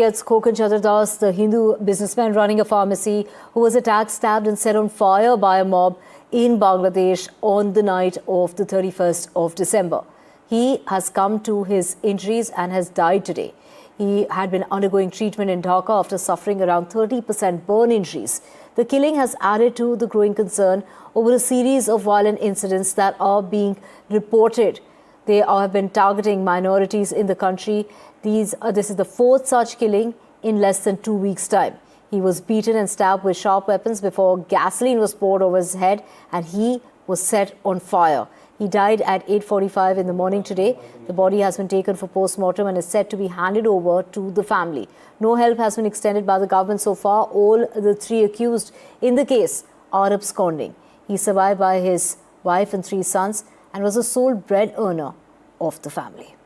It's Khokon Chandra, the Hindu businessman running a pharmacy who was attacked, stabbed and set on fire by a mob in Bangladesh on the night of the 31st of December. He has come to his injuries and has died today. He had been undergoing treatment in Dhaka after suffering around 30% burn injuries. The killing has added to the growing concern over a series of violent incidents that are being reported. They have been targeting minorities in the country. This is the fourth such killing in less than 2 weeks' time. He was beaten and stabbed with sharp weapons before gasoline was poured over his head and he was set on fire. He died at 8:45 in the morning today. The body has been taken for post-mortem and is set to be handed over to the family. No help has been extended by the government so far. All the three accused in the case are absconding. He is survived by his wife and 3 sons and was the sole bread earner of the family.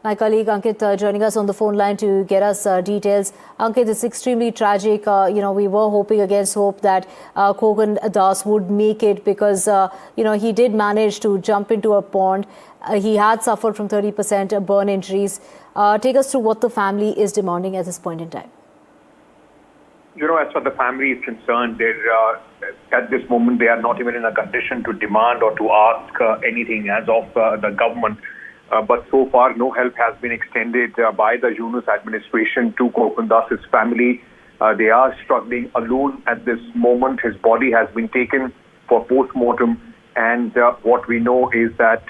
My colleague Ankit joining us on the phone line to get us details. Ankit, it's extremely tragic. We were hoping against hope that Khokon Das would make it because, he did manage to jump into a pond. He had suffered from 30% burn injuries. Take us through what the family is demanding at this point in time. As far as the family is concerned, at this moment, they are not even in a condition to demand or to ask anything as of the government. But so far, no help has been extended by the Yunus administration to Khokon Das's family. They are struggling alone at this moment. His body has been taken for post-mortem. And what we know is that,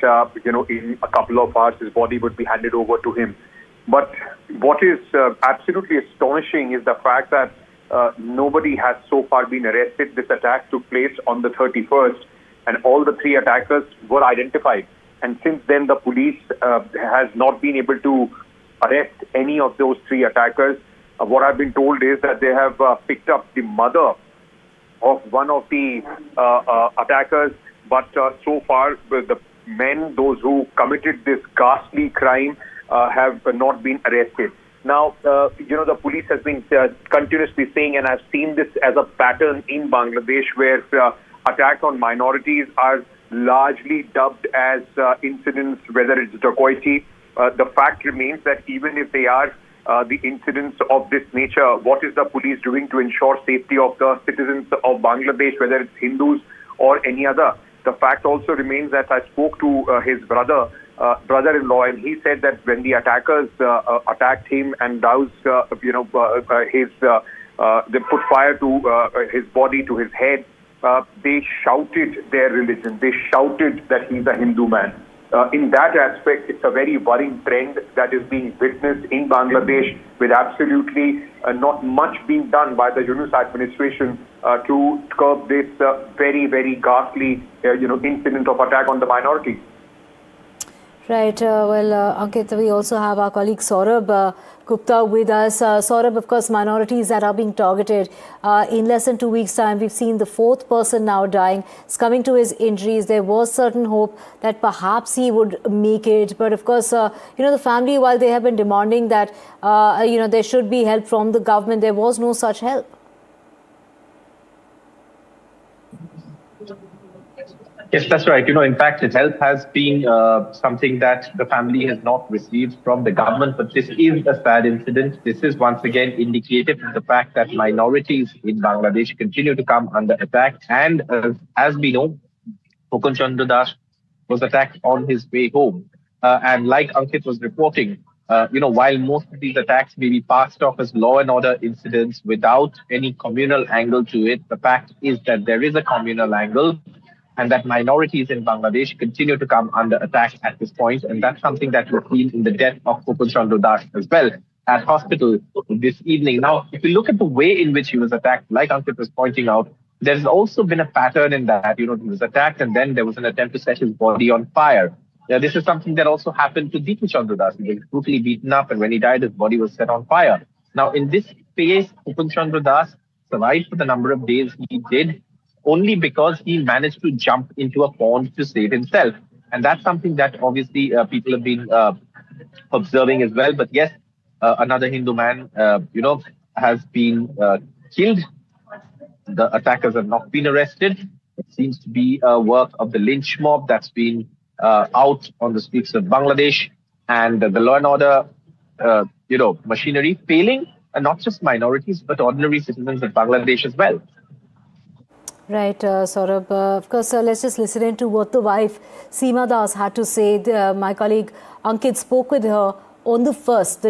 in a couple of hours, his body would be handed over to him. But what is absolutely astonishing is the fact that nobody has so far been arrested. This attack took place on the 31st, and all the 3 attackers were identified. And since then, the police has not been able to arrest any of those 3 attackers. What I've been told is that they have picked up the mother of one of the attackers. But so far, the men, those who committed this ghastly crime, have not been arrested. Now, the police has been continuously saying, and I've seen this as a pattern in Bangladesh, where attacks on minorities are largely dubbed as incidents, whether it's dacoity. The fact remains that even if they are the incidents of this nature, what is the police doing to ensure safety of the citizens of Bangladesh, whether it's Hindus or any other? The fact also remains that I spoke to his brother-in-law, and he said that when the attackers attacked him and doused, they put fire to his body, to his head, they shouted their religion. They shouted that he's a Hindu man. In that aspect, it's a very worrying trend that is being witnessed in Bangladesh, with absolutely not much being done by the Yunus administration to curb this very, very ghastly, incident of attack on the minority. Right. Ankit, we also have our colleague Saurabh Gupta with us. Saurabh, of course, minorities that are being targeted. In less than 2 weeks' time, we've seen the 4th person now dying. It's coming to his injuries. There was certain hope that perhaps he would make it. But of course, the family, while they have been demanding that, there should be help from the government, there was no such help. Yes, that's right. In fact, help has been something that the family has not received from the government. But this is a sad incident. This is once again indicative of the fact that minorities in Bangladesh continue to come under attack. And as we know, Khokon Chandra Das was attacked on his way home. And like Ankit was reporting, while most of these attacks may be passed off as law and order incidents without any communal angle to it, the fact is that there is a communal angle, and that minorities in Bangladesh continue to come under attack at this point. And that's something that we've seen in the death of Khokon Chandra Das as well at hospital this evening. Now, if you look at the way in which he was attacked, like Ankit was pointing out, there's also been a pattern in that, he was attacked and then there was an attempt to set his body on fire. This is something that also happened to Khokon Chandra Das. He was brutally beaten up, and when he died, his body was set on fire. Now, in this case, Khokon Chandra Das survived for the number of days he did, only because he managed to jump into a pond to save himself. And that's something that obviously people have been observing as well. But yes, another Hindu man, has been killed. The attackers have not been arrested. It seems to be a work of the lynch mob that's been out on the streets of Bangladesh. And the law and order machinery, failing not just minorities but ordinary citizens of Bangladesh as well. Right, Saurabh. Of course, let's just listen in to what the wife, Seema Das, had to say. My colleague Ankit spoke with her on the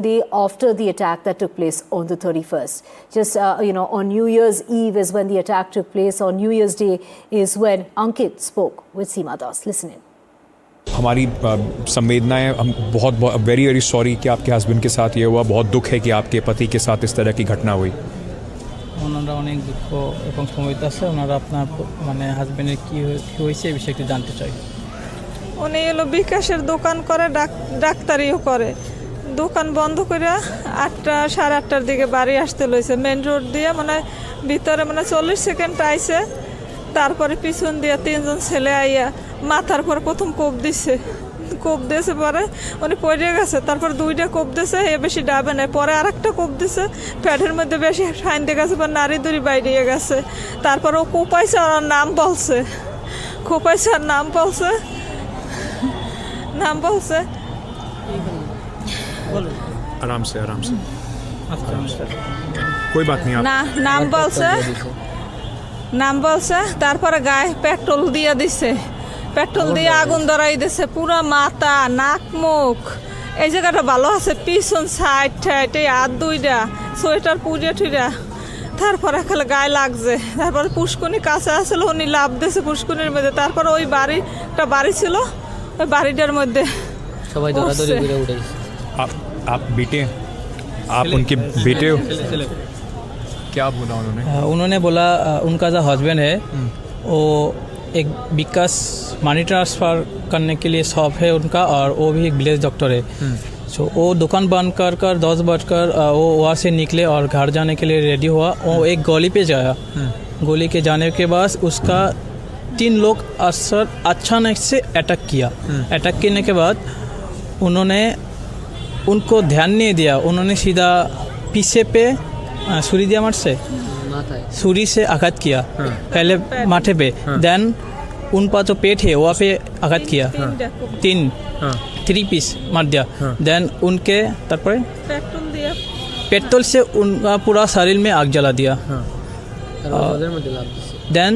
day after the attack that took place on the 31st. Just, on New Year's Eve is when the attack took place. On New Year's Day is when Ankit spoke with Seema Das. Listen in. हमारी संवेदनाएं हम बहुत very very sorry कि आपके husband के साथ ये हुआ। बहुत दुख है कि आपके पति के साथ इस तरह की घटना हुई। ওনারা অনেক দুঃখ এবং সমবেত আছে। ওনারা আপনার মানে হাজবেন্ডের কি হয়েছে এই বিষয়টি জানতে চাই। উনি এলো বিকাশের দোকান করে, ডাক্তারিও করে। দোকান বন্ধ করে 8টা সাড়ে 8টার দিকে বাড়ি আসতে লইছে। মেন রোড দিয়ে মানে ভিতরে মানে 40 সেকেন্ড আইছে। তারপরে পিছন দিয়ে 3জন ছেলে আইয়া মাথার পর প্রথম কোপ দিছে। কোপ দিয়েছে পরে উনি পড়ে গেছে। তারপর 2টা কোপ দিয়েছে, এ বেশি ডাবে নাই। পরে আরেকটা কোপ দিছে, পেটের মধ্যে বেশি ফাইন দিয়ে গেছে, পর নারী দড়ি বাইরে গেছে। তারপর ও কোপাইছে, আর নাম বলছে, কোপাইছে আর নাম বলছে। आराम से कोई बात नहीं। না নাম বলছে। তারপরে গায়ে পেট্রোল দিয়ে দিছে, পেট্রোল দিয়ে আগুন ধরাই দিছে। পুরো মাথা, নাক, মুখ, এই জায়গাটা ভালো আছে, পিছন সাইড এই হাত 2টা সোয়েটার পুড়ে টুইরা। তারপরে খালি গায়ে লাগছে। তারপরে পুষ্কুনি কাছে আসছিল, উনি লাভ দিয়েছে পুষ্কুনির মধ্যে। তারপরে ওই একটা বাড়ি ছিল, ওই বাড়িটার মধ্যে সবাই দৌড়াদৌড়ি করে উঠে গেছে। आप बेटे, आप उनके बेटे हो? क्या बोला उन्होंने? उन्होंने बोला उनका जो हस्बैंड है वो एक विकास मनी ट्रांसफ़र करने के लिए शॉप है उनका, और वो भी एक विलेज डॉक्टर है। सो वो दुकान बंद कर 10 बजकर वो वहाँ से निकले और घर जाने के लिए रेडी हुआ। वो एक गली पे जाया। गली के जाने के बाद उसका 3 लोग अचानक से अटैक किया। अटैक करने के बाद उन्होंने उनको ध्यान नहीं दिया। उन्होंने सीधा पीछे पे छुरी दिया, मार से छुरी से आघात किया। पहले माथे पे, देन उनका जो पेट है वहाँ पे आघात किया। 3 पीस मार दिया। देन उनके तारपरे पेट्रोल से उनका पूरा शरीर में आग जला दिया। देन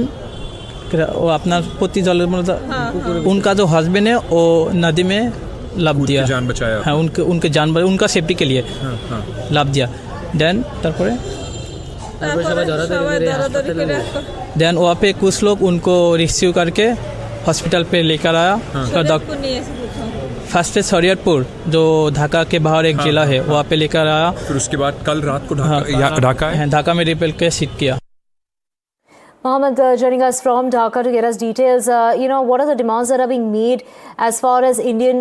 वो अपना पति जल, उनका जो हस्बैंड है वो नदी में लाभ दिया, जान बचाया। हाँ, उनके जान, उनका सेफ्टी के लिए लाभ दिया। देन तारपरे देन वहाँ पे कुछ लोग उनको रिसीव करके हॉस्पिटल पे लेकर आया। फर्स्ट पे शरीयतपुर जो ढाका के बाहर एक जिला है, वहाँ पे लेकर आया। फिर उसके बाद कल रात को ढाका में रिपेल के शिफ्ट किया। Mohammed, joining us from Dhaka to get us details, what are the demands that are being made as far as Indian,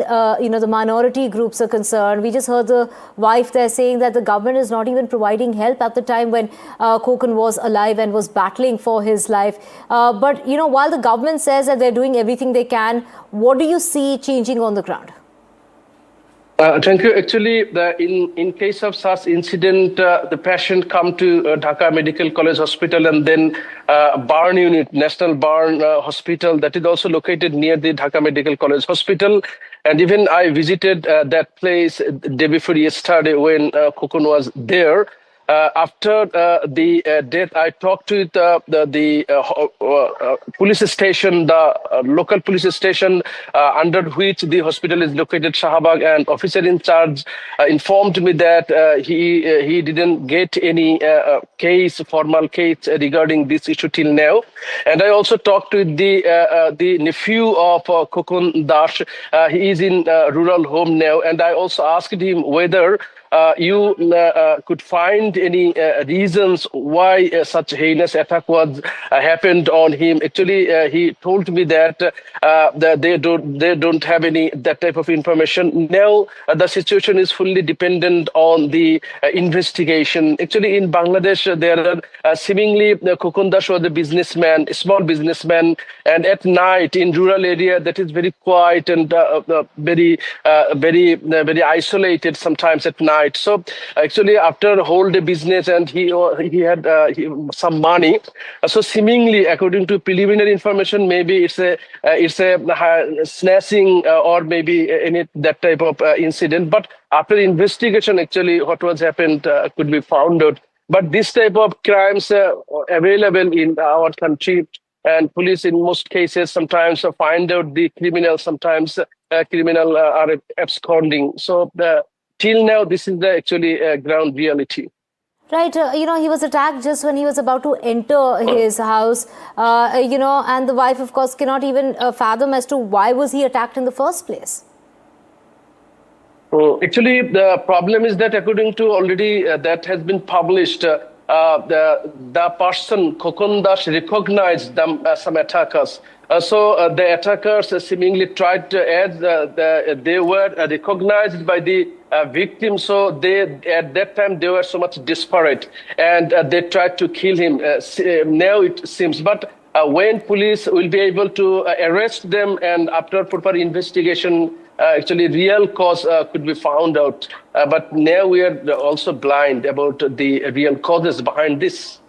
the minority groups are concerned? We just heard the wife there saying that the government is not even providing help at the time when Khokon was alive and was battling for his life. But, while the government says that they're doing everything they can, what do you see changing on the ground? Thank you. Actually, in case of such incident, the patient come to Dhaka Medical College Hospital, and then burn unit, National Burn Hospital, that is also located near the Dhaka Medical College Hospital. And even I visited that place the day before yesterday when Khokon was there. After the death, I talked to the police station, the local police station under which the hospital is located, Shahabag, and officer in charge informed me that he didn't get any formal case regarding this issue till now. And I also talked to the nephew of Khokon Dash. He is in rural home now, and I also asked him whether you could find any reasons why such heinous attack was happened on him. Actually, he told me that they don't have any that type of information. Now the situation is fully dependent on the investigation. Actually, in Bangladesh, there are seemingly Khokon Dash was a businessman, a small businessman, and at night in rural area that is very quiet and very isolated sometimes at night. night. So actually, after a whole day business, and he had some money. So seemingly, according to preliminary information, maybe it's a snatching or maybe any that type of incident. But after investigation, actually, what was happened could be found out. But this type of crimes available in our country, and police in most cases sometimes find out the criminal, sometimes criminal are absconding. So till now, this is the actually ground reality. Right, he was attacked just when he was about to enter his house, and the wife, of course, cannot even fathom as to why was he attacked in the first place. Actually, the problem is that according to already that has been published, the person, Khokon Chandra, recognized them as some attackers. So the attackers seemingly tried to add, they were recognized by the victim. So they, at that time, they were so much desperate, and they tried to kill him. Now it seems, but when police will be able to arrest them, and after proper investigation, actually real cause could be found out. But now we are also blind about the real causes behind this.